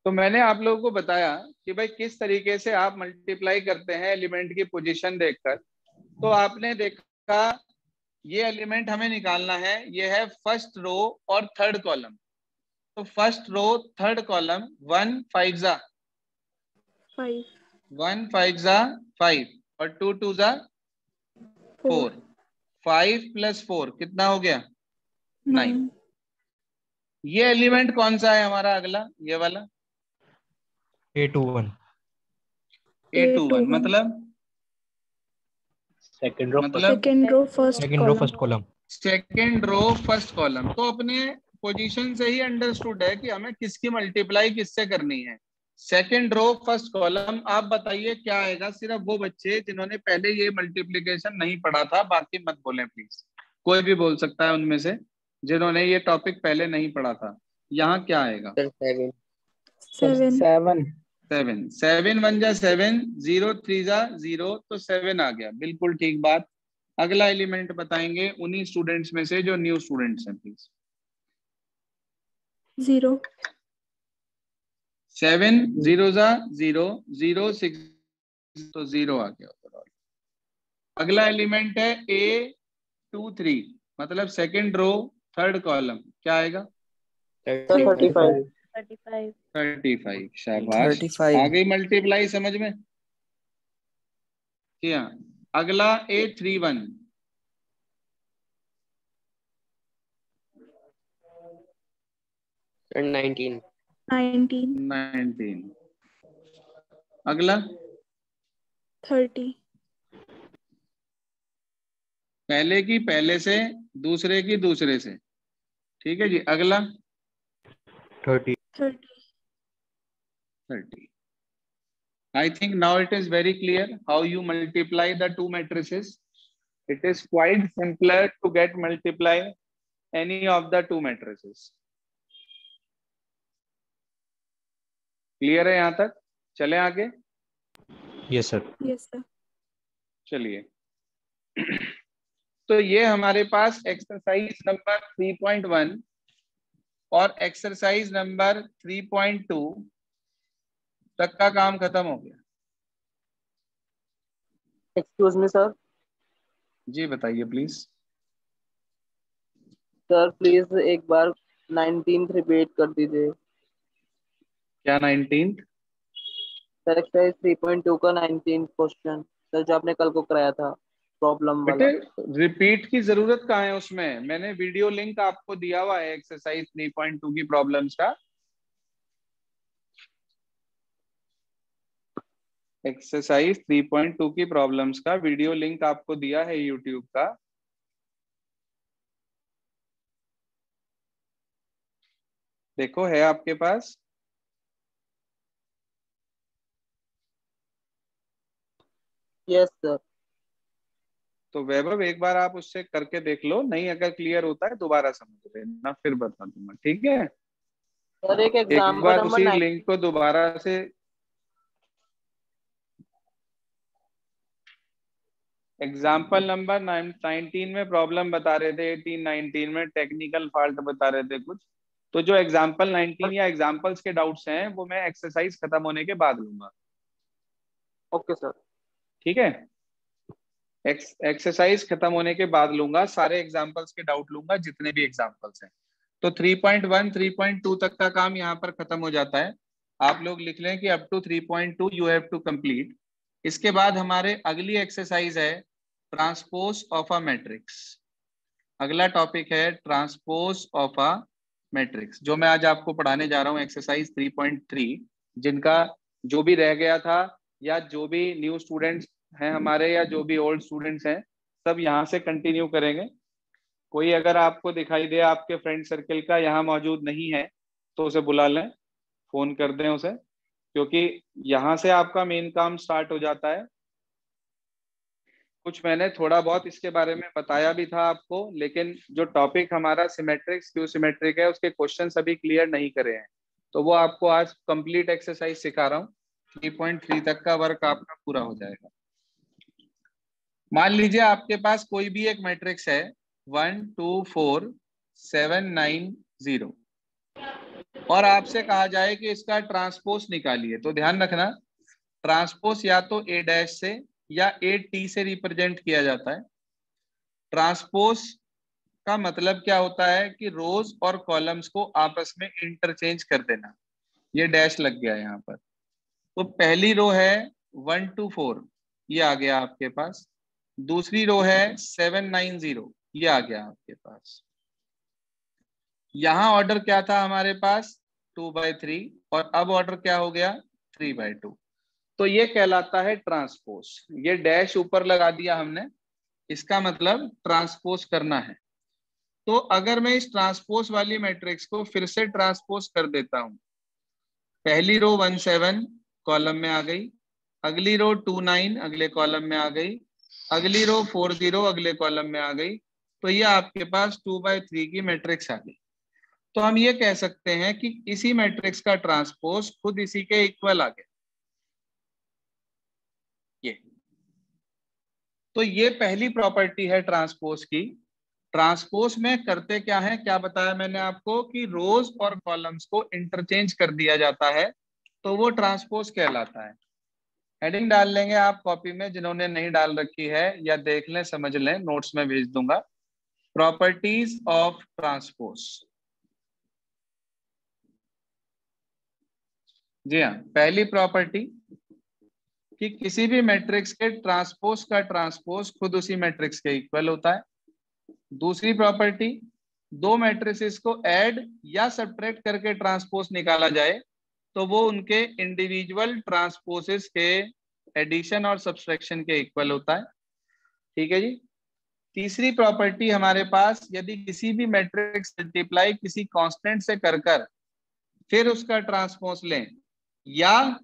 तो मैंने आप लोगों को बताया कि भाई किस तरीके से आप मल्टीप्लाई करते हैं एलिमेंट की पोजीशन देखकर। तो आपने देखा ये एलिमेंट हमें निकालना है, ये है फर्स्ट रो और थर्ड कॉलम। तो फर्स्ट रो थर्ड कॉलम 1 5 जा 5 1 5 जा 5 और 2 2 जा 4। 5 + 4 कितना हो गया? 9। 9 ये एलिमेंट कौन सा है हमारा अगला, ये वाला A21 A21 मतलब second row second row first first column. Second row first column. तो अपने पोजीशन से ही अंडरस्टूड है कि हमें किसकी मल्टीप्लाई किससे करनी है। Second row first column. आप बताइए क्या आएगा? सिर्फ वो बच्चे जिन्होंने पहले ये मल्टीप्लिकेशन नहीं पढ़ा था, बाकी मत बोलें प्लीज। कोई भी बोल सकता है उनमें से जिन्होंने ये टॉपिक पहले नहीं पढ़ा था। यहाँ क्या आएगा? 7 7 7 7 1 जा 7 0 3 जा 0 तो 7 आ गया। बिल्कुल ठीक बात। अगला एलिमेंट बताएंगे उन्हीं स्टूडेंट्स में से जो न्यू स्टूडेंट्स हैं प्लीज। 0 7 0 जा 0 0 6 तो 0 आ गया ओवरऑल। अगला एलिमेंट है A23 मतलब सेकंड रो थर्ड कॉलम। क्या आएगा? 35 35। शाबाश, आ गई मल्टीप्लाई समझ में? किया। अगला A31 19 19। अगला 30 पहले की पहले से, दूसरे की दूसरे से। ठीक है जी। अगला 30 30। I think now it is very clear how you multiply the two matrices. It is quite simpler to get multiply any of the two matrices. Clear है यहां तक? चले आगे। Yes sir. चलिए तो ये हमारे पास एक्सरसाइज नंबर 3.1 और एक्सरसाइज नंबर 3.2 तक का काम खत्म हो गया। Excuse me sir. जी बताइए प्लीज। सर प्लीज एक बार 19th रिपीट कर दीजिए। क्या 19th? सर एक्सरसाइज 3.2 का 19th क्वेश्चन सर जो आपने कल को कराया था प्रॉब्लम बेटे वाला। रिपीट की जरूरत कहाँ है उसमें? मैंने वीडियो लिंक आपको दिया हुआ है एक्सरसाइज 3.2 की प्रॉब्लम्स का। एक्सरसाइज 3.2 की प्रॉब्लम्स का वीडियो लिंक आपको दिया है यूट्यूब का। देखो है आपके पास? Yes sir. तो वैभव एक बार आप उससे करके देख लो, नहीं अगर क्लियर होता है दोबारा समझ लेना, फिर बता दूंगा। ठीक है? सर एक एक एग्जाम्पल बार नंबर उसी लिंक को दोबारा से एग्जाम्पल नंबर 19 में प्रॉब्लम बता रहे थे, 18 19 में टेक्निकल फॉल्ट बता रहे थे कुछ। तो जो एग्जाम्पल 19 या एग्जाम्पल्स के डाउट्स हैं वो मैं एक्सरसाइज खत्म होने के बाद लूंगा। Okay sir. ठीक है? एक्सरसाइज खत्म होने के बाद लूंगा, सारे एग्जाम्पल्स के डाउट लूंगा जितने भी एग्जाम्पल्स हैं। तो 3.1 3.2 तक का काम यहाँ पर खत्म हो जाता है। आप लोग लिख लें कि up to 3.2 you have to complete. इसके बाद हमारे अगली एक्सरसाइज है ट्रांसपोज ऑफ अ मैट्रिक्स। अगला टॉपिक है ट्रांसपोज ऑफ अ मैट्रिक्स, जो मैं आज आपको पढ़ाने जा रहा हूँ एक्सरसाइज 3.3। जिनका जो भी रह गया था या जो भी न्यू स्टूडेंट्स हैं हमारे या जो भी ओल्ड स्टूडेंट्स हैं सब यहाँ से कंटिन्यू करेंगे। कोई अगर आपको दिखाई दे आपके फ्रेंड सर्कल का यहाँ मौजूद नहीं है तो उसे बुला लें, फोन कर दें उसे, क्योंकि यहाँ से आपका मेन काम स्टार्ट हो जाता है। कुछ मैंने थोड़ा बहुत इसके बारे में बताया भी था आपको, लेकिन जो टॉपिक हमारा सिमेट्रिक्स क्यू सिमेट्रिक है उसके क्वेश्चन अभी क्लियर नहीं करे हैं, तो वो आपको आज कंप्लीट एक्सरसाइज सिखा रहा हूँ। 3.3 तक का वर्क आपका पूरा हो जाएगा। मान लीजिए आपके पास कोई भी एक मैट्रिक्स है 1 2 4 7 9 0। और आपसे कहा जाए कि इसका ट्रांसपोज निकालिए, तो ध्यान रखना ट्रांसपोज या तो ए डैश से या ए टी से रिप्रेजेंट किया जाता है। ट्रांसपोज का मतलब क्या होता है कि रोज और कॉलम्स को आपस में इंटरचेंज कर देना। ये डैश लग गया यहाँ पर, तो पहली रो है 1 to 4, ये आ गया आपके पास। दूसरी रो है 790, ये आ गया आपके पास। यहाँ ऑर्डर क्या था हमारे पास 2/3, और अब ऑर्डर क्या हो गया 3/2। तो ये कहलाता है ट्रांसपोज। ये डैश ऊपर लगा दिया हमने, इसका मतलब ट्रांसपोज करना है। तो अगर मैं इस ट्रांसपोज वाली मैट्रिक्स को फिर से ट्रांसपोज कर देता हूं, पहली रो 17 कॉलम में आ गई, अगली रो 29 अगले कॉलम में आ गई, अगली रो 40 अगले कॉलम में आ गई, तो ये आपके पास 2/3 की मैट्रिक्स आ गई। तो हम ये कह सकते हैं कि इसी मैट्रिक्स का ट्रांसपोज खुद इसी के इक्वल आ गया। ये तो ये पहली प्रॉपर्टी है ट्रांसपोज की। ट्रांसपोज में करते क्या है, क्या बताया मैंने आपको कि रोज और कॉलम्स को इंटरचेंज कर दिया जाता है, तो वो ट्रांसपोज कहलाता है। हेडिंग डाल लेंगे आप कॉपी में, जिन्होंने नहीं डाल रखी है या देख लें समझ लें, नोट्स में भेज दूंगा। Properties of transpose. जी हाँ, पहली प्रॉपर्टी कि किसी भी मैट्रिक्स के ट्रांसपोज का ट्रांसपोज खुद उसी मैट्रिक्स के इक्वल होता है। दूसरी प्रॉपर्टी, दो मैट्रिसेस को ऐड या सब्ट्रैक्ट करके ट्रांसपोज निकाला जाए तो वो उनके इंडिविजुअल ट्रांसपोजेस के एडिशन और सब्सट्रैक्शन के इक्वल होता है। ठीक है जी। तीसरी प्रॉपर्टी हमारे पास, यदि किसी भी मैट्रिक्स मल्टीप्लाई किसी कांस्टेंट से कर फिर उसका ट्रांसपोज लें, या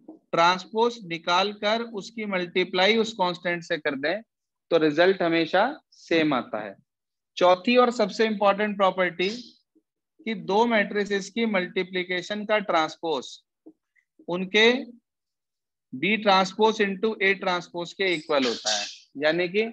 ट्रांसपोज निकाल कर उसकी मल्टीप्लाई उस कांस्टेंट से कर दें, तो रिजल्ट हमेशा सेम आता है। चौथी और सबसे इंपॉर्टेंट प्रॉपर्टी कि दो मैट्रिसेस की मल्टीप्लिकेशन का ट्रांसपोज उनके B transpose into A transpose के इक्वल होता है, यानी कि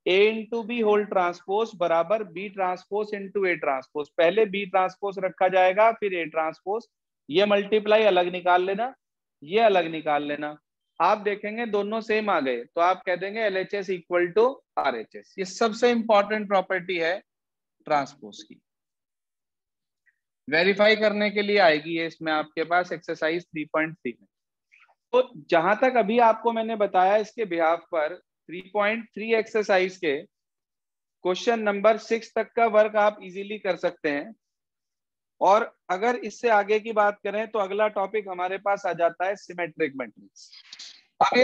A into B whole transpose बराबर B transpose into A transpose. पहले बी ट्रांसपोज रखा जाएगा, फिर ए ट्रांसपोज। ये मल्टीप्लाई अलग निकाल लेना, ये अलग निकाल लेना। आप देखेंगे दोनों सेम आ गए तो आप कह देंगे LHS इक्वल टू RHS। ये सबसे इंपॉर्टेंट प्रॉपर्टी है ट्रांसपोज की। वेरीफाई करने के लिए आएगी ये इसमें आपके पास एक्सरसाइज 3.3 में। तो जहां तक अभी आपको मैंने बताया इसके बिहाफ पर 3.3 एक्सरसाइज के क्वेश्चन नंबर 6 तक का वर्क आप इजीली कर सकते हैं। और अगर इससे आगे की बात करें तो अगला टॉपिक हमारे पास आ जाता है सिमेट्रिक मैट्रिक्स। अब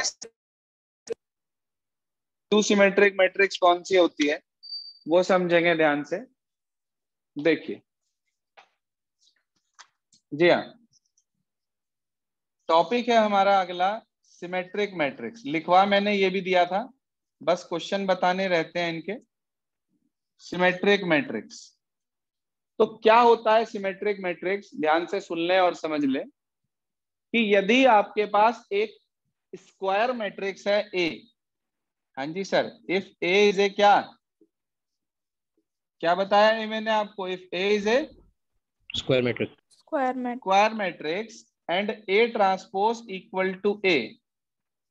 टू सिमेट्रिक मैट्रिक्स कौन सी होती है वो समझेंगे ध्यान से। देखिए जी हाँ, टॉपिक है हमारा अगला सिमेट्रिक मैट्रिक्स। लिखवा मैंने ये भी दिया था, बस क्वेश्चन बताने रहते हैं इनके। सिमेट्रिक मैट्रिक्स तो क्या होता है सिमेट्रिक मैट्रिक्स, ध्यान से सुन लें और समझ लें कि यदि आपके पास एक स्क्वायर मैट्रिक्स है ए। हाँ जी sir, if A is A क्या बताया मैंने आपको, if A is A square matrix square matrix and A transpose equal to A.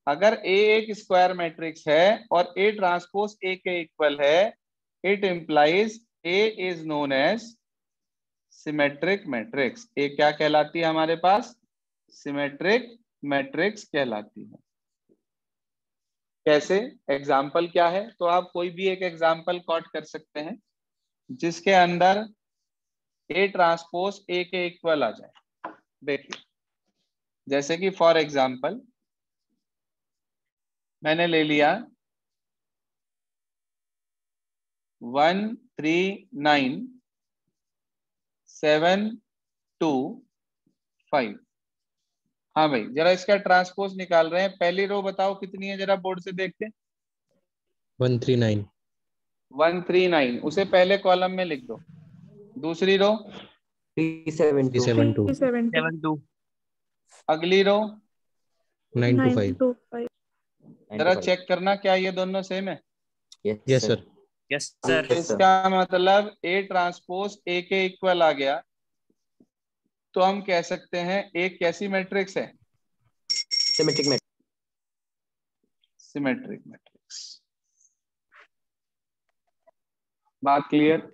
अगर ए एक स्क्वायर मैट्रिक्स है और ए ट्रांसपोज ए के इक्वल है, it implies A is known as symmetric matrix. A क्या कहलाती है हमारे पास, सिमेट्रिक मैट्रिक्स कहलाती है। कैसे, एग्जाम्पल क्या है, तो आप कोई भी एक एग्जाम्पल कॉट कर सकते हैं जिसके अंदर ए ट्रांसपोज ए के इक्वल आ जाए। देखिए जैसे कि फॉर एग्जाम्पल मैंने ले लिया 1 3 9 7 2 5। हाँ भाई, जरा इसका ट्रांसपोज निकाल रहे हैं। पहली रो बताओ कितनी है, जरा बोर्ड से देखते हैं। 139 139, उसे पहले कॉलम में लिख दो। दूसरी रो 372 अगली रो 925। जरा चेक करना क्या ये दोनों सेम है। Yes sir. Yes sir. इसका मतलब ए ट्रांसपोज ए के इक्वल आ गया। तो हम कह सकते हैं एक कैसी मैट्रिक्स है? Symmetric matrix. Symmetric matrix. बात क्लियर?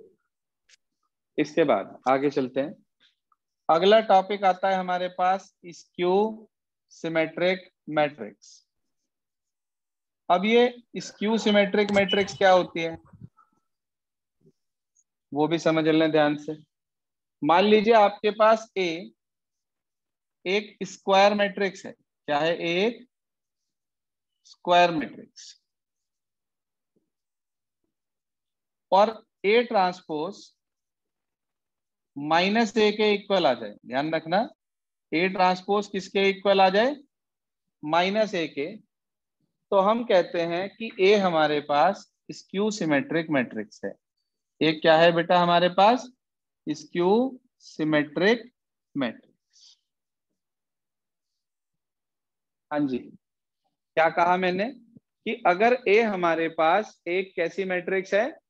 इसके बाद आगे चलते हैं। अगला टॉपिक आता है हमारे पास स्क्यू सिमेट्रिक मैट्रिक्स। अब ये स्क्यू सिमेट्रिक मैट्रिक्स क्या होती है वो भी समझ लें ध्यान से। मान लीजिए आपके पास ए एक स्क्वायर मैट्रिक्स है। क्या है? एक स्क्वायर मैट्रिक्स। और ए ट्रांसपोज माइनस ए के इक्वल आ जाए। ध्यान रखना, ए ट्रांसपोज किसके इक्वल आ जाए? माइनस ए के। तो हम कहते हैं कि ए हमारे पास स्क्यू सिमेट्रिक मैट्रिक्स है। एक क्या है बेटा हमारे पास? Skew symmetric matrix. हाँ जी, क्या कहा मैंने कि अगर ए हमारे पास एक कैसी मैट्रिक्स है?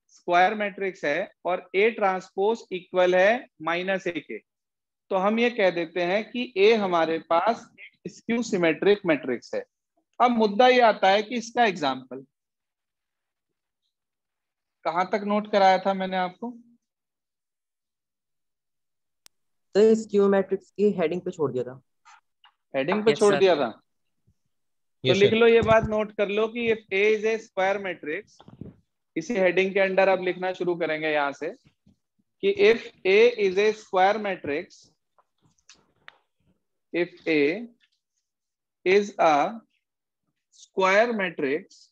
स्क्वायर मैट्रिक्स है और ए ट्रांसपोज इक्वल है माइनस ए के, तो हम ये कह देते हैं कि ए हमारे पास एक स्क्यू सिमेट्रिक मैट्रिक्स है। अब मुद्दा ये आता है कि इसका एग्जाम्पल कहां तक नोट कराया था मैंने आपको? तो स्क्यू मैट्रिक्स की हेडिंग पे छोड़ दिया था। हेडिंग पे Yes, छोड़ sir. दिया था। तो Yes, लिख sir. लो, ये बात नोट कर लो कि if A is A square matrix, इसी हेडिंग के अंडर अब लिखना शुरू करेंगे यहां से कि if A is A square matrix, if A is a square matrix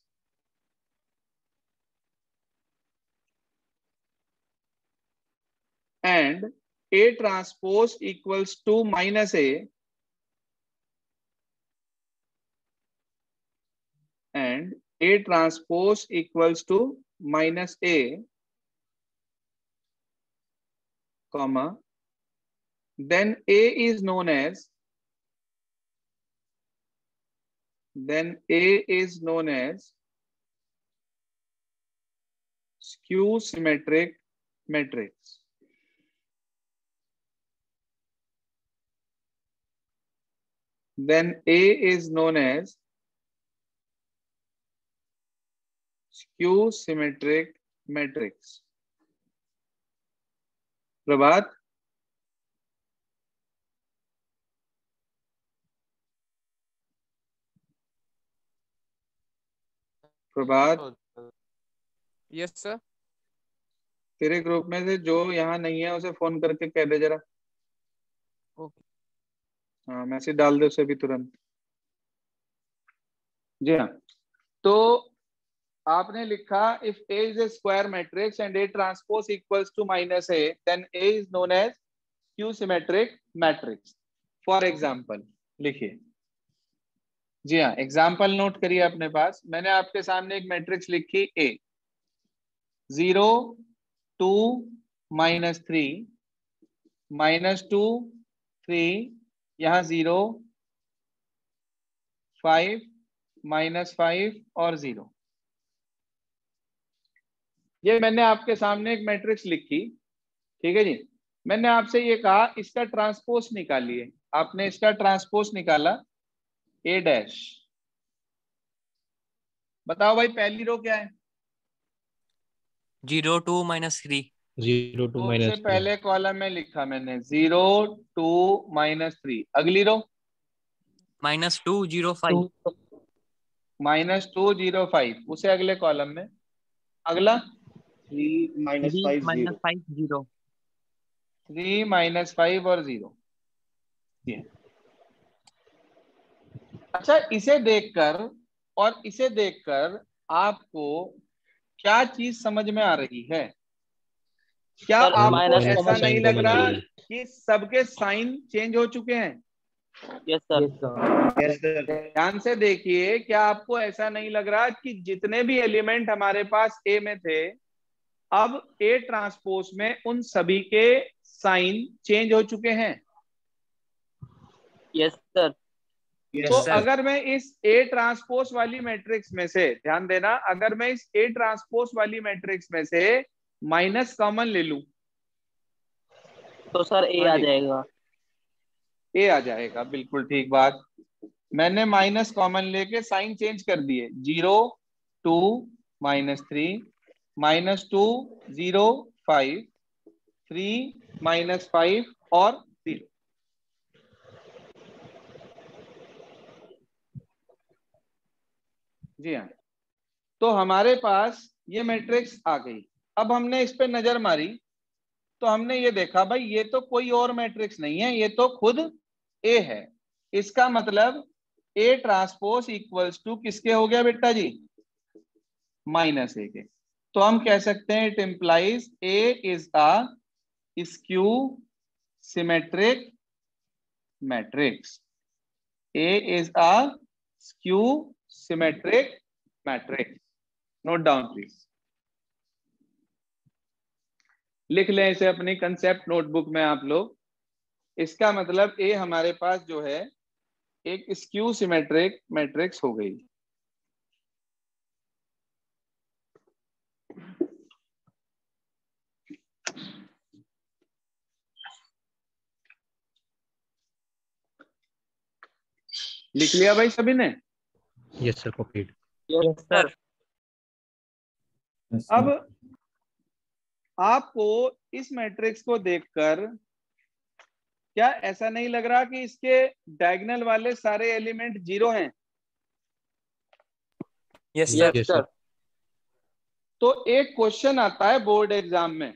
and A transpose equals to minus A and A transpose equals to minus A, comma, then A is known as skew symmetric matrix. Then A is known as skew symmetric matrix. Prabhat, Prabhat, yes sir. तेरे group में से जो यहाँ नहीं है उसे phone करके कह दे जरा। ओके। हाँ, मैसेज डाल दे उसे भी तुरंत। जी हाँ, तो आपने लिखा if A is A square matrix and A transpose equals to minus A, then A is known as skew symmetric matrix. For example लिखिए। जी हाँ, एग्जांपल नोट करिए अपने पास। मैंने आपके सामने एक मैट्रिक्स लिखी ए, 0 2 -3 -2 3, यहाँ 0 5 -5 और 0। ये मैंने आपके सामने एक मैट्रिक्स लिखी, ठीक है जी। मैंने आपसे ये कहा इसका ट्रांसपोज निकालिए। आपने इसका ट्रांसपोज निकाला ए डैश। बताओ भाई पहली रो क्या है? 0 2 -3. 0 2 सबसे पहले कॉलम में लिखा मैंने 0 2 -3। अगली रो -2 0 5. -2 0 5, उसे अगले कॉलम में। अगला 3 -5 0 -5 0. 3 -5 और 0। अच्छा, इसे देखकर और इसे देखकर आपको क्या चीज समझ में आ रही है? क्या सर, आपको minus ऐसा comma नहीं sign लग बदल रहा गई। कि सबके साइन चेंज हो चुके हैं? Yes sir. Yes sir. ध्यान से देखिए, क्या आपको ऐसा नहीं लग रहा कि जितने भी एलिमेंट हमारे पास ए में थे, अब ए ट्रांसपोज में उन सभी के साइन चेंज हो चुके हैं? Yes sir. तो अगर मैं इस ए ट्रांसपोज वाली मैट्रिक्स में से, ध्यान देना, अगर मैं इस ए ट्रांसपोज वाली मैट्रिक्स में से माइनस कॉमन ले लूं तो सर ए हाँ आ जी। जाएगा। ए आ जाएगा, बिल्कुल ठीक बात। मैंने माइनस कॉमन लेके साइन चेंज कर दिए, 0 2 -3 -2 0 5 3 -5 और 0। जी हाँ, तो हमारे पास ये मैट्रिक्स आ गई। अब हमने इस पे नजर मारी तो हमने ये देखा भाई ये तो कोई और मैट्रिक्स नहीं है, ये तो खुद ए है। इसका मतलब ए ट्रांसपोज इक्वल्स टू किसके हो गया बेटा जी? -a के। तो हम कह सकते हैं it implies A is a skew symmetric matrix. A is a skew symmetric matrix. Note down please, लिख लें इसे अपनी कंसेप्ट नोटबुक में आप लोग। इसका मतलब ए हमारे पास जो है एक स्क्यू सिमेट्रिक मैट्रिक्स हो गई। लिख लिया भाई सभी ने? Yes sir, copied. Yes sir. अब आपको इस मैट्रिक्स को देखकर क्या ऐसा नहीं लग रहा कि इसके डायगोनल वाले सारे एलिमेंट 0 हैं? Yes yes sir. सर। तो एक क्वेश्चन आता है बोर्ड एग्जाम में,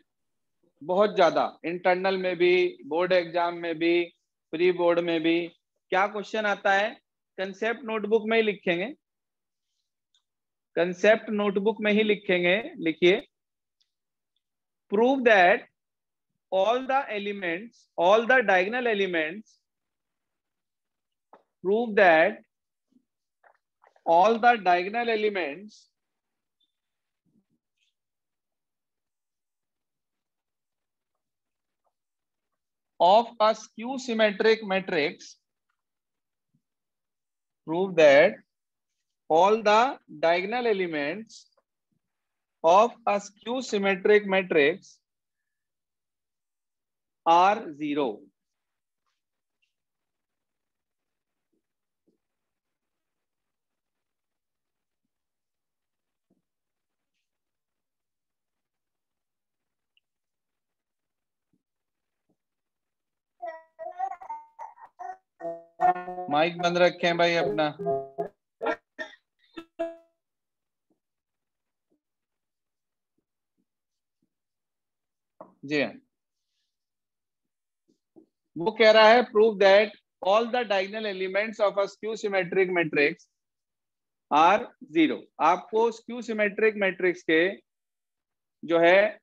बहुत ज्यादा, इंटरनल में भी, बोर्ड एग्जाम में भी, प्री बोर्ड में भी। क्या क्वेश्चन आता है? कंसेप्ट नोटबुक में ही लिखेंगे, कंसेप्ट नोटबुक में ही लिखेंगे। लिखिए, prove that all the elements, all the diagonal elements, prove that all the diagonal elements of a skew symmetric matrix, prove that all the diagonal elements of a skew symmetric matrix are 0। Mic बंद रखें भाई अपना। जी हाँ, वो कह रहा है prove that all the diagonal elements of a skew symmetric matrix are 0। आपको स्क्यू सिमेट्रिक मैट्रिक्स के जो है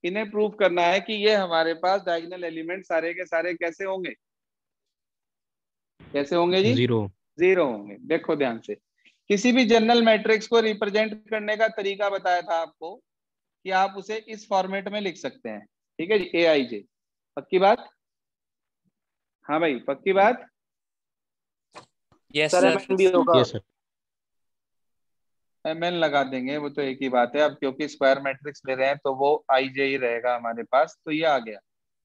इन्हें प्रूव करना है कि ये हमारे पास डायगोनल एलिमेंट सारे के सारे कैसे होंगे? कैसे होंगे जी? 0। 0 होंगे। देखो ध्यान से, किसी भी जनरल मैट्रिक्स को रिप्रेजेंट करने का तरीका बताया था आपको कि आप उसे इस फॉर्मेट में लिख सकते हैं। ठीक है जी, ए आई जे। पक्की बात? हाँ भाई, पक्की बात? Yes sir sir. एमएन भी होगा। Yes sir. एमएन लगा देंगे, वो तो एक ही बात है। अब क्योंकि स्क्वायर मैट्रिक्स ले रहे हैं तो वो आई जे ही रहेगा हमारे पास। तो ये आ गया।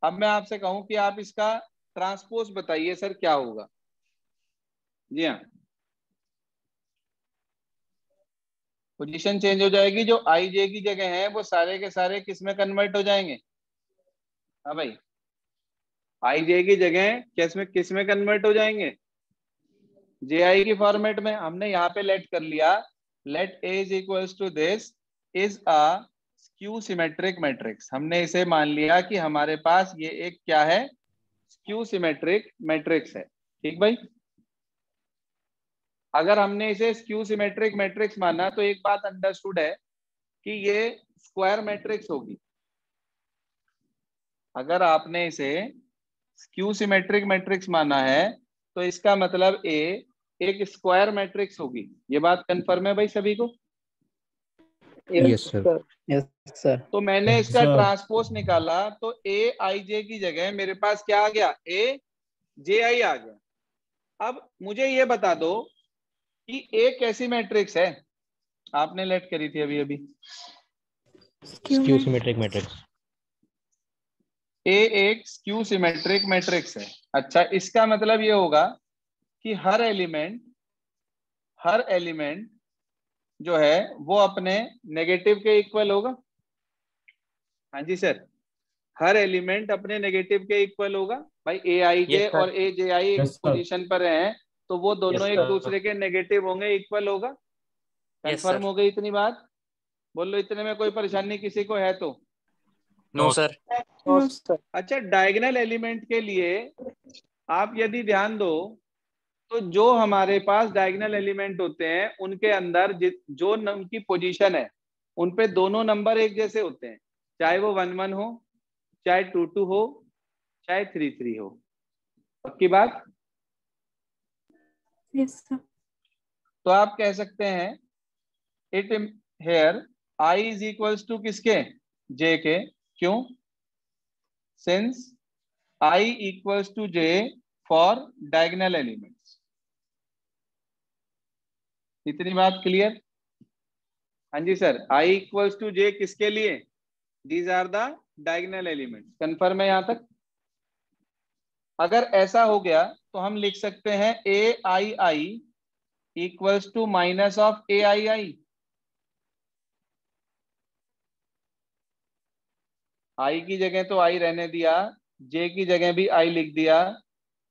अब मैं आपसे कहूं कि आप इसका ट्रांसपोज बताइए सर क्या होगा? जी हाँ, पोजीशन चेंज हो जाएगी। जो आई जे की जगह है वो सारे के सारे किस में कन्वर्ट हो जाएंगे? हाँ भाई, आई जे की जगह किस में कन्वर्ट हो जाएंगे? जे आई की फॉर्मेट में। हमने यहाँ पे लेट कर लिया, let A is equals to this is a skew symmetric matrix. हमने इसे मान लिया कि हमारे पास ये एक क्या है? स्क्यू सिमेट्रिक मैट्रिक्स है। ठीक भाई, अगर हमने इसे स्क्यू सिमेट्रिक मैट्रिक्स माना तो एक बात अंडरस्टूड है कि ये स्क्वायर मैट्रिक्स होगी। अगर आपने इसे स्क्यू सिमेट्रिक मैट्रिक्स माना है तो इसका मतलब ए एक स्क्वायर मैट्रिक्स होगी। ये बात कंफर्म है भाई सभी को? Yes sir. Yes sir. तो मैंने इसका ट्रांसपोज निकाला तो ए आई जे की जगह मेरे पास क्या आ गया? ए जे आई आ गया। अब मुझे ये बता दो कि ए कैसी मैट्रिक्स है? आपने लेट करी थी अभी अभी। Skew symmetric matrix. ए एक स्क्यू सिमेट्रिक मैट्रिक्स है। अच्छा, इसका मतलब ये होगा कि हर एलिमेंट जो है वो अपने नेगेटिव के इक्वल होगा। हाँ जी सर, हर एलिमेंट अपने नेगेटिव के इक्वल होगा। भाई ए आई जे Yes, sir. और ए जे आई एक Yes, sir. पोजीशन पर हैं, तो वो दोनों Yes, एक sir. दूसरे के नेगेटिव होंगे, इक्वल होगा। Yes, confirm sir. हो गई इतनी बात? बोलो, इतने में कोई परेशानी किसी को है तो? No, sir. No No, sir. अच्छा, डायगोनल एलिमेंट के लिए आप यदि ध्यान दो तो जो हमारे पास डायगोनल एलिमेंट होते हैं उनके अंदर जो उनकी पोजीशन है उन पे दोनों नंबर एक जैसे होते हैं, चाहे वो 1 1 हो, चाहे 2 2 हो, चाहे 3 3 हो। पक्की बात? yes, sir. तो आप कह सकते हैं it here I is equals to किसके? जे के। क्यों? Since I equals to J for diagonal elements. इतनी बात क्लियर? हाँ जी sir, I equals to J किसके लिए? These are the diagonal elements. Confirm है यहां तक? अगर ऐसा हो गया तो हम लिख सकते हैं ए I I equals to minus of A I आई। आई की जगह तो आई रहने दिया, जे की जगह भी आई लिख दिया,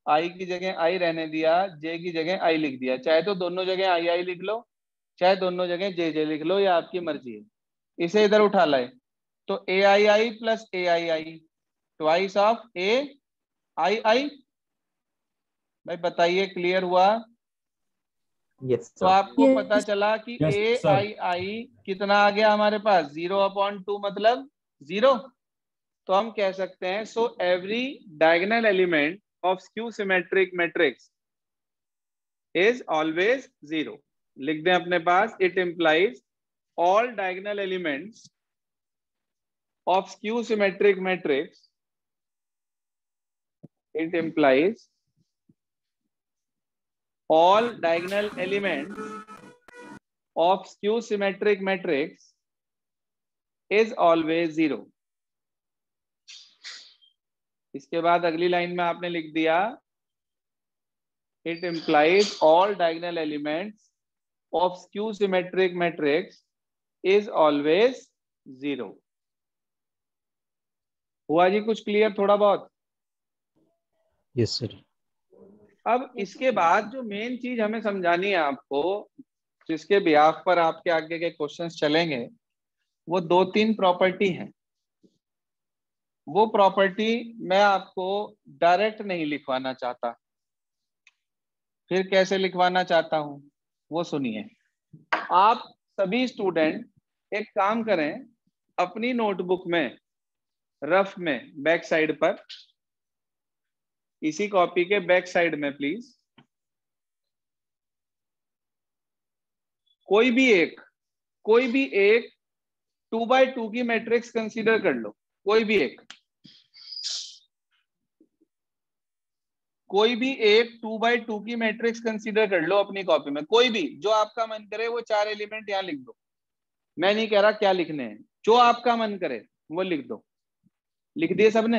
आई की जगह आई रहने दिया, जे की जगह आई लिख दिया। चाहे तो दोनों जगह आई आई लिख लो, चाहे दोनों जगह जे जे लिख लो, या आपकी मर्जी है। इसे इधर उठा लाए तो A I I plus A I I twice of A I I. भाई बताइए, क्लियर हुआ? यस तो सर। आपको Yes. पता चला कि Yes, ए sir. आई आई कितना आ गया हमारे पास? 0/2 मतलब 0। तो हम कह सकते हैं so every diagonal element of skew symmetric matrix is always 0। लिख दें अपने पास, it implies all diagonal elements of skew symmetric matrix, it implies all diagonal elements of skew symmetric matrix is always 0। इसके बाद अगली लाइन में आपने लिख दिया it implies all diagonal elements of skew symmetric matrix is always 0। हुआ जी कुछ clear थोड़ा बहुत? Yes, sir. अब इसके बाद जो मेन चीज हमें समझानी है आपको, जिसके बिहाफ पर आपके आगे के क्वेश्चंस चलेंगे, वो 2-3 प्रॉपर्टी हैं। वो प्रॉपर्टी मैं आपको डायरेक्ट नहीं लिखवाना चाहता। फिर कैसे लिखवाना चाहता हूं वो सुनिए। आप सभी स्टूडेंट एक काम करें, अपनी नोटबुक में रफ में बैक साइड पर, इसी कॉपी के बैक साइड में प्लीज कोई भी एक 2/2 की मैट्रिक्स कंसीडर कर लो। कोई भी एक 2/2 की मैट्रिक्स कंसीडर कर लो अपनी कॉपी में। कोई भी जो आपका मन करे, वो 4 एलिमेंट यहां लिख दो। मैं नहीं कह रहा क्या लिखने हैं, जो आपका मन करे वो लिख दो। लिख दिए सबने?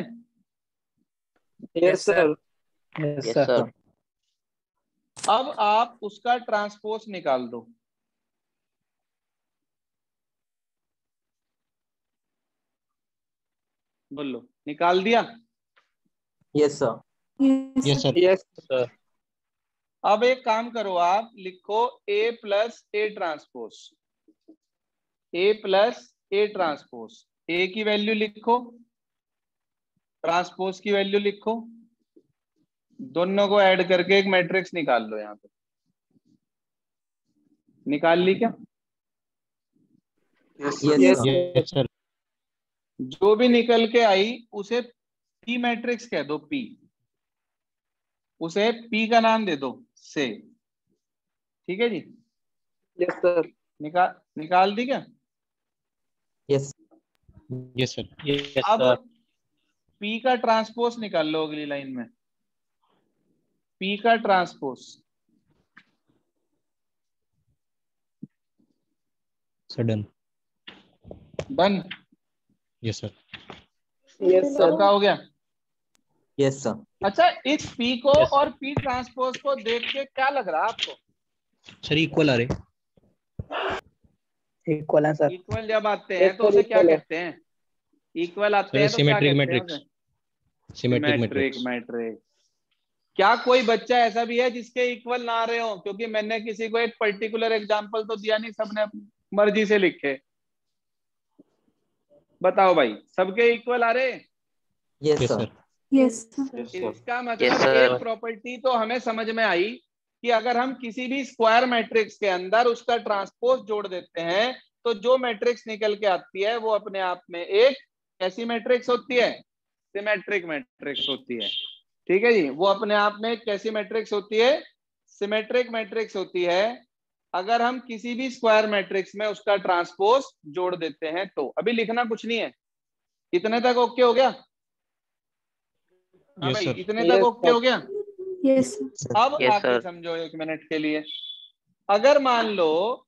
Yes sir. Yes sir. अब आप उसका ट्रांसपोज निकाल दो। बोलो, निकाल दिया? Yes sir. Yes, Yes, sir. sir. Yes sir. अब एक काम करो, आप लिखो A plus A transpose. A plus A transpose, A की वैल्यू लिखो, ट्रांसपोज की वैल्यू लिखो, दोनों को ऐड करके एक मैट्रिक्स निकाल लो। यहां पे निकाल ली क्या? Yes yes sir. Yes, sir. जो भी निकल के आई उसे पी मैट्रिक्स कह दो। पी, उसे पी का नाम दे दो से। ठीक है जी? Yes sir. निकाल दी क्या? यस। Yes, sir. Yes, अब sir. पी का ट्रांसपोज निकाल लो अगली लाइन में। पी का transpose Sir, done. Done. Yes, sir. Yes sir. सबका हो गया? Yes sir. अच्छा, इस P को Yes. और P ट्रांसपोज को देख के क्या लग रहा है आपको? सर इक्वल आ रहे। इक्वल है सर। इक्वल जब आते हैं Yes, तो sir, उसे क्या equal है। कहते हैं? इक्वल आते सर हैं तो क्या सिमेट्रिक कहते हैं मैट्रिक्स। उसे? Symmetric symmetric matrix. मैट्रिक्स। क्या कोई बच्चा ऐसा भी है जिसके इक्वल ना आ रहे हो? क्योंकि मैंने किसी को एक पर्टिकुलर एग्जांपल तो दिया नहीं, सबने अपनी मर्जी से लिखे। बताओ भाई, सबके इक्वल आ रहे? Yes yes sir. Sir. Yes इसका Yes, मतलब sir. एक प्रॉपर्टी तो हमें समझ में आई कि अगर हम किसी भी स्क्वायर मैट्रिक्स के अंदर उसका ट्रांसपोज जोड़ देते हैं तो जो मैट्रिक्स निकल के आती है वो अपने आप में एक कैसी मैट्रिक्स होती है? सिमेट्रिक मैट्रिक्स होती है। ठीक है जी, वो अपने आप में एक कैसी मैट्रिक्स होती है? सिमेट्रिक मैट्रिक्स होती है, अगर हम किसी भी स्क्वायर मैट्रिक्स में उसका ट्रांसपोज जोड़ देते हैं तो। अभी लिखना कुछ नहीं है, इतने तक ओके हो गया? हाँ यस भाई, सर। इतने Yes, तक ओके sir. हो गया? यस अब Yes, आके sir. समझो एक मिनट के लिए। अगर मान लो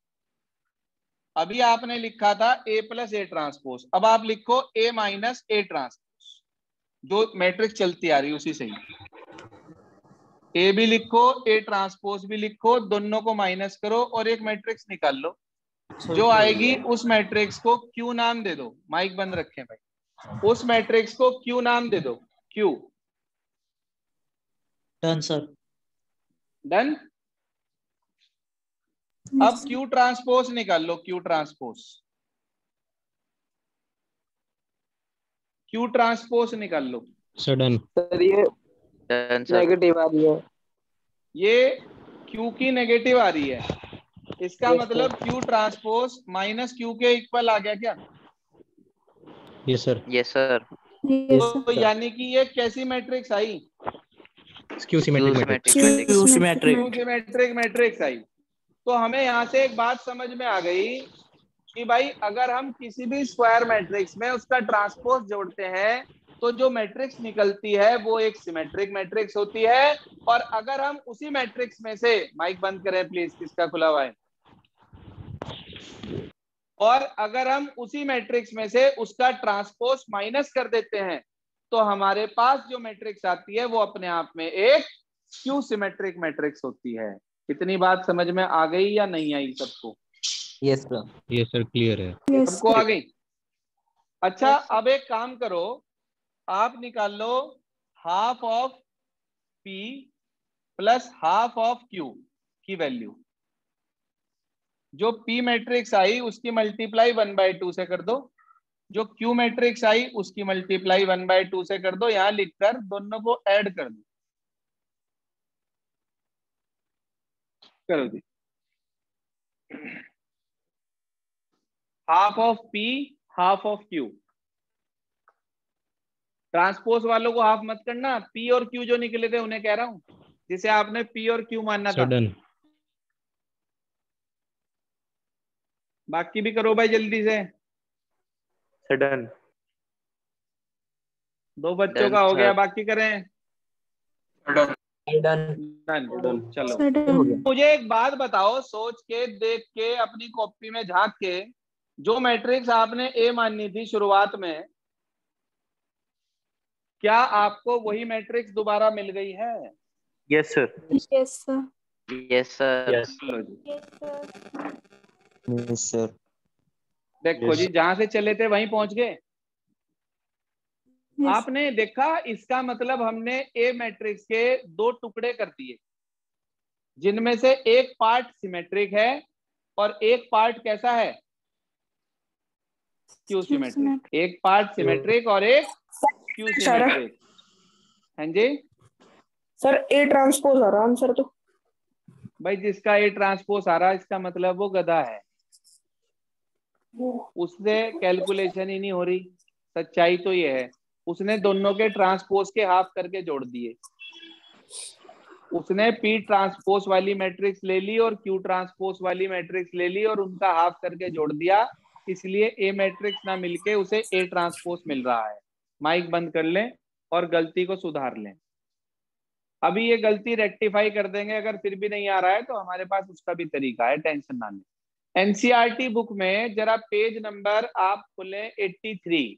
अभी आपने लिखा था A प्लस ए ट्रांसपोज, अब आप लिखो A माइनस ए ट्रांसपोज, जो मैट्रिक्स चलती आ रही है उसी से ही। ए भी लिखो, ए ट्रांसपोज भी लिखो, दोनों को माइनस करो और एक मैट्रिक्स निकाल लो। जो आएगी उस मैट्रिक्स को क्यू नाम दे दो। माइक बंद रखें भाई। उस मैट्रिक्स को क्यू नाम दे दो, क्यू। Done sir. डन। अब क्यू ट्रांसपोज निकाल लो, क्यू ट्रांसपोज। क्यू ट्रांसपोज निकाल लो। Sir done. सर ये Done, sir. नेगेटिव आ रही है। ये क्यू की नेगेटिव आ रही है, इसका Yes, मतलब क्यू ट्रांसपोज माइनस क्यू के इक्वल आ गया क्या? Yes sir. Yes, sir. Yes तो यानी कि ये कैसी मैट्रिक्स आई? Skew symmetric matrix. Symmetric. Q symmetric matrix आई। तो हमें यहाँ से एक बात समझ में आ गई कि भाई अगर हम किसी भी स्क्वायर मैट्रिक्स में उसका ट्रांसपोज जोड़ते हैं तो जो मैट्रिक्स निकलती है वो एक सिमेट्रिक मैट्रिक्स होती है। और अगर हम उसी मैट्रिक्स में से, माइक बंद करें प्लीज, किसका खुला हुआ है, और अगर हम उसी मैट्रिक्स में से उसका ट्रांसपोज माइनस कर देते हैं तो हमारे पास जो मैट्रिक्स आती है वो अपने आप में एक स्क्यू सिमेट्रिक मैट्रिक्स होती है। इतनी बात समझ में आ गई या नहीं आई सबको? Yes sir. Yes sir clear है। सबको आ गई? अच्छा, अब एक काम करो, आप निकाल लो half of P plus half of Q की वैल्यू। जो P मैट्रिक्स आई उसकी मल्टीप्लाई 1/2 से कर दो, जो Q मैट्रिक्स आई उसकी मल्टीप्लाई 1/2 से कर दो। यहां लिखकर दोनों को ऐड कर दो। करो जी। Half of P half of Q। Transpose वालों को हाफ मत करना, P और Q जो निकले थे उन्हें कह रहा हूं, जिसे आपने P और Q मानना सर था। डन। बाकी भी करो भाई जल्दी से। Sir, done. दो बच्चों Done, का हो sir. गया, बाकी करें। डन। डन। चलो, हो गया। मुझे एक बात बताओ, सोच के देख के अपनी कॉपी में झांक के, जो मैट्रिक्स आपने ए माननी थी शुरुआत में, क्या आपको वही मैट्रिक्स दोबारा मिल गई है? Yes, sir. Yes sir Yes, sir. चलो जी, यस सर। देखो जी, जहां से चले थे वहीं पहुंच गए। आपने देखा, इसका मतलब हमने ए मैट्रिक्स के दो टुकड़े कर दिए, जिनमें से एक पार्ट सिमेट्रिक है और एक पार्ट कैसा है? Q symmetric. एक पार्ट सिमेट्रिक और एक क्यू सिमेट्रिक। हाँ जी सर, ए ट्रांसपोज आ रहा आंसर तो। भाई, जिसका ए ट्रांसपोज आ रहा है इसका मतलब वो गधा है, उससे कैलकुलेशन ही नहीं हो रही। सच्चाई तो ये है, उसने दोनों के ट्रांसपोज के हाफ करके जोड़ दिए। उसने P ट्रांसपोज वाली मैट्रिक्स ले ली और Q ट्रांसपोज वाली मैट्रिक्स ले ली और उनका हाफ करके जोड़ दिया, इसलिए ए मैट्रिक्स ना मिलके उसे ए ट्रांसपोज मिल रहा है। माइक बंद कर लें और गलती को सुधार लें। अभी ये गलती रेक्टिफाई कर देंगे, अगर फिर भी नहीं आ रहा है तो हमारे पास उसका भी तरीका है, टेंशन ना लें। एनसीईआरटी बुक में जरा पेज नंबर आप खोलें 83।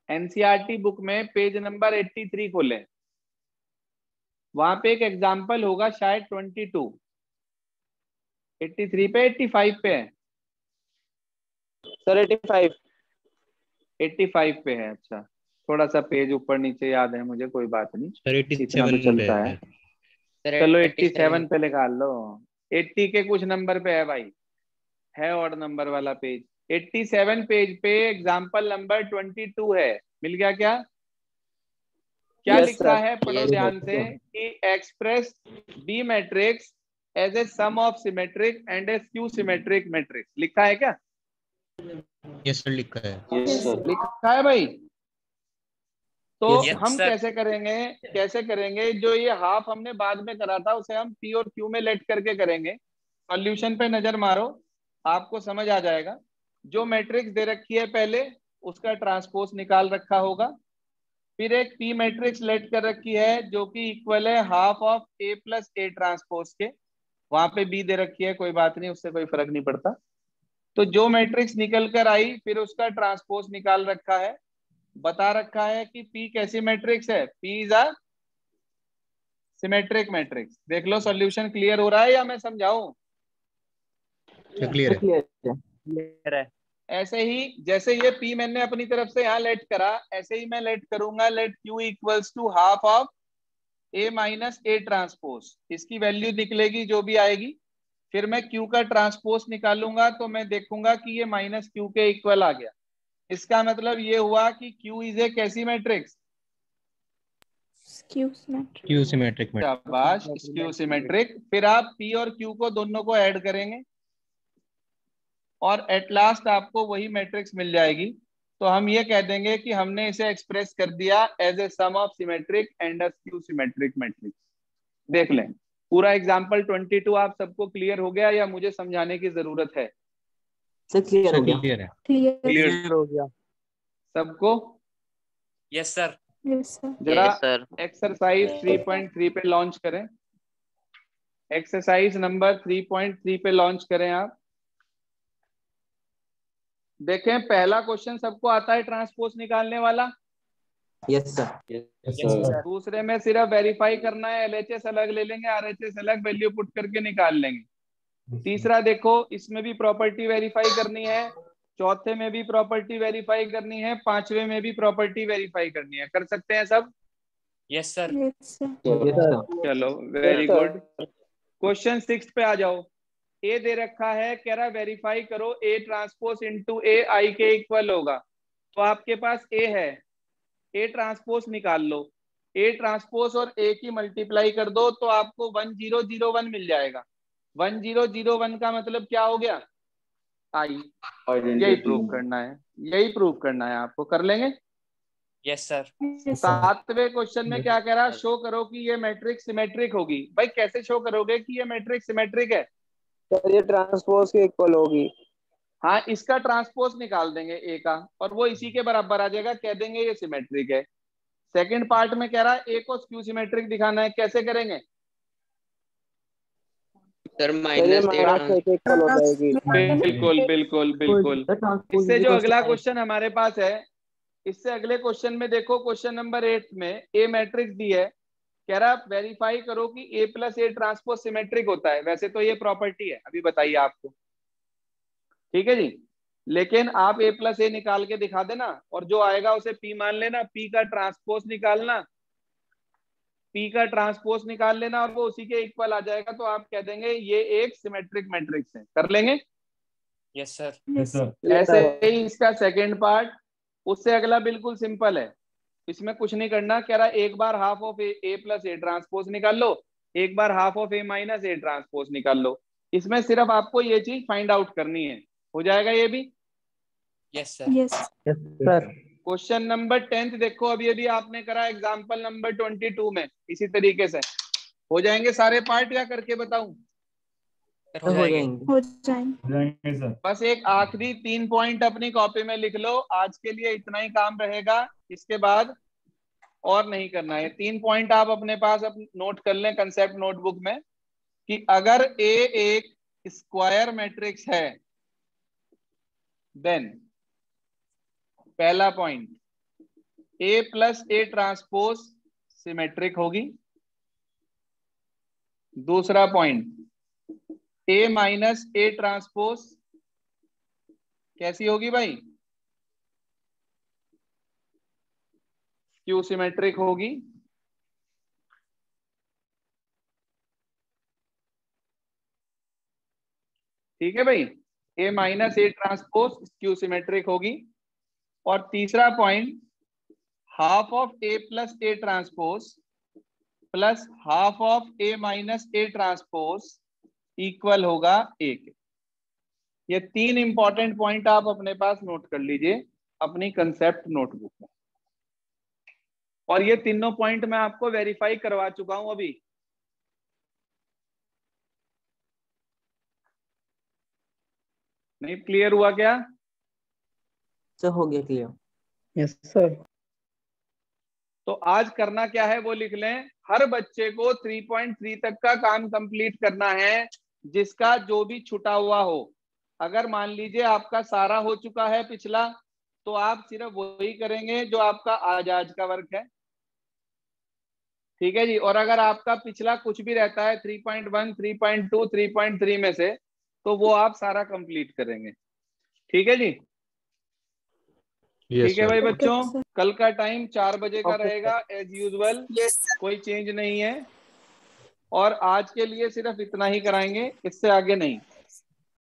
एनसीईआरटी बुक में पेज नंबर 83 खोलें, वहां पे एक एग्जाम्पल होगा शायद 22, 83 पे 85 पे है सर 85। 85 पे है। अच्छा, थोड़ा सा पेज ऊपर नीचे याद है मुझे, कोई बात नहीं, सर इतना तो 87 पे चलता है। है। चलो 87 पे निकाल लो, 80 के कुछ नंबर पे है भाई, है ऑड नंबर वाला पेज। 87 पेज पे एग्जाम्पल नंबर 22 है, मिल गया क्या? क्या Yes, लिखा sir. है, पढ़ो Yes, ध्यान sir. से, कि express B matrix as a sum of symmetric and a skew symmetric matrix, लिखा है क्या? यस सर, लिखा है। Yes, sir. लिखा है भाई। तो Yes, हम कैसे करेंगे, जो ये हाफ हमने बाद में करा था उसे हम पी और क्यू में लेट करके करेंगे। सॉल्यूशन पे नजर मारो, आपको समझ आ जाएगा। जो मैट्रिक्स दे रखी है पहले, उसका ट्रांसपोज निकाल रखा होगा, फिर एक पी मैट्रिक्स लेट कर रखी है जो कि इक्वल है half of A plus A transpose के, वहां पे बी दे रखी है, कोई बात नहीं, उससे कोई फर्क नहीं पड़ता। तो जो मैट्रिक्स निकल कर आई फिर उसका ट्रांसपोज निकाल रखा है, बता रखा है कि पी कैसी मैट्रिक्स है, P is a symmetric matrix. देख लो सॉल्यूशन क्लियर हो रहा है या मैं समझाऊं? क्लियर है। Clear है। ऐसे ही जैसे ये पी मैंने अपनी तरफ से यहाँ लेट करा, ऐसे ही मैं लेट करूंगा let Q equals to half of A minus A transpose, इसकी वैल्यू निकलेगी जो भी आएगी, फिर मैं क्यू का ट्रांसपोज निकालूंगा तो मैं देखूंगा कि ये माइनस क्यू के इक्वल आ गया। इसका मतलब ये हुआ कि क्यू इज ए कैसी matrix? Skew symmetric. Q symmetric matrix. शाबाश, स्क्यू सिमेट्रिक। फिर आप पी और क्यू को दोनों को ऐड करेंगे और एट लास्ट आपको वही मैट्रिक्स मिल जाएगी। तो हम ये कह देंगे कि हमने इसे एक्सप्रेस कर दिया as a sum of symmetric and a skew symmetric matrix. देख लें पूरा एग्जांपल 22 आप सबको क्लियर हो गया या मुझे समझाने की जरूरत है? सर क्लियर हो सर गया। क्लियर है। क्लियर। हो गया। सबको? Yes sir. Yes sir. जरा Yes, sir. एक्सरसाइज 3.3 पे लॉन्च करें, एक्सरसाइज नंबर 3.3 पे लॉन्च करें आप। देखें पहला क्वेश्चन सबको आता है ट्रांसपोज निकालने वाला, यस सर। दूसरे में सिर्फ वेरीफाई करना है, एलएचएस अलग ले लेंगे, आरएचएस अलग, वैल्यू पुट करके निकाल लेंगे। तीसरा देखो इसमें भी प्रॉपर्टी वेरीफाई करनी है, चौथे में भी प्रॉपर्टी वेरीफाई करनी है, पांचवे में भी प्रॉपर्टी वेरीफाई करनी है। कर सकते हैं सब? Yes sir. Yes sir. चलो वेरी गुड। क्वेश्चन 6 पे आ जाओ। ए दे रखा है, कह रहा वेरीफाई करो ए ट्रांसपोज इनटू ए आई के इक्वल होगा। तो आपके पास ए है, ए ट्रांसपोज निकाल लो, ए ट्रांसपोज और ए की मल्टीप्लाई कर दो तो आपको 1001 मिल जाएगा। 1001 का मतलब क्या हो गया? आई। यही प्रूव करना है, यही प्रूव करना है आपको, कर लेंगे। Yes sir. Yes sir. सातवें क्वेश्चन में क्या कह रहा है, शो करो कि ये मैट्रिक्स सिमेट्रिक होगी। भाई कैसे शो करोगे कि ये मैट्रिक्स सिमेट्रिक है? सर ये ट्रांसपोज के इक्वल होगी। हाँ, इसका ट्रांसपोज निकाल देंगे ए का और वो इसी के बराबर आ जाएगा, कह देंगे ये सिमेट्रिक है। सेकंड पार्ट में कह रहा है ए को स्क्यू सिमेट्रिक दिखाना है, कैसे करेंगे? सर माइनस के इक्वल हो जाएगी। बिल्कुल बिल्कुल बिल्कुल। इससे जो अगला क्वेश्चन हमारे पास है, इससे अगले क्वेश्चन में देखो, क्वेश्चन नंबर 8 में ए मैट्रिक्स दी है, कह रहा वेरीफाई करो कि ए प्लस ए ट्रांसपोज सिमेट्रिक होता है। वैसे तो ये प्रॉपर्टी है, अभी बताइए आपको, ठीक है जी, लेकिन आप ए प्लस ए निकाल के दिखा देना और जो आएगा उसे पी मान लेना, पी का ट्रांसपोज निकालना, पी का ट्रांसपोज निकाल लेना और वो उसी के इक्वल आ जाएगा, तो आप कह देंगे ये एक सिमेट्रिक मैट्रिक्स है। कर लेंगे? Yes sir. Yes sir. ऐसे ही इसका सेकंड पार्ट, उससे अगला बिल्कुल सिंपल है, इसमें कुछ नहीं करना। कह रहा एक बार half of A plus A transpose निकाल लो, एक बार half of A minus A transpose निकाल लो। इसमें सिर्फ आपको ये चीज फाइंड आउट करनी है, हो जाएगा ये भी। Yes sir. Yes sir. Question number 10 देखो, अभी अभी आपने करा एग्जांपल नंबर 22 में, इसी तरीके से हो जाएंगे सारे पार्ट या करके बताऊं? हो जाएंगे। हो जाएंगे। सर। बस एक आखिरी 3 पॉइंट अपनी कॉपी में लिख लो, आज के लिए इतना ही काम रहेगा, इसके बाद और नहीं करना है। 3 पॉइंट आप अपने पास नोट कर लें कंसेप्ट नोटबुक में, कि अगर ए एक स्क्वायर मैट्रिक्स है देन, पहला point, A plus A transpose symmetric होगी। दूसरा point, A minus A transpose कैसी होगी भाई? क्यू सिमेट्रिक होगी। ठीक है भाई, A minus A transpose skew symmetric होगी। और तीसरा point, half of A plus A transpose plus half of A minus A transpose equal होगा ए के। ये 3 इंपॉर्टेंट पॉइंट आप अपने पास नोट कर लीजिए अपनी कंसेप्ट नोटबुक में। और ये तीनों पॉइंट मैं आपको वेरीफाई करवा चुका हूं अभी। नहीं क्लियर हुआ क्या? सर हो गया क्लियर। Yes sir. तो आज करना क्या है वो लिख लें। हर बच्चे को 3.3 तक का काम कंप्लीट करना है, जिसका जो भी छुटा हुआ हो। अगर मान लीजिए आपका सारा हो चुका है पिछला, तो आप सिर्फ वही करेंगे जो आपका आज का वर्क है। ठीक है जी। और अगर आपका पिछला कुछ भी रहता है 3.1, 3.2, 3.3 में से, तो वो आप सारा कंप्लीट करेंगे। ठीक है जी। ठीक है भाई बच्चों, कल का टाइम 4 बजे का रहेगा एज यूजुअल। कोई चेंज नहीं है। और आज के लिए सिर्फ इतना ही कराएंगे, इससे आगे नहीं।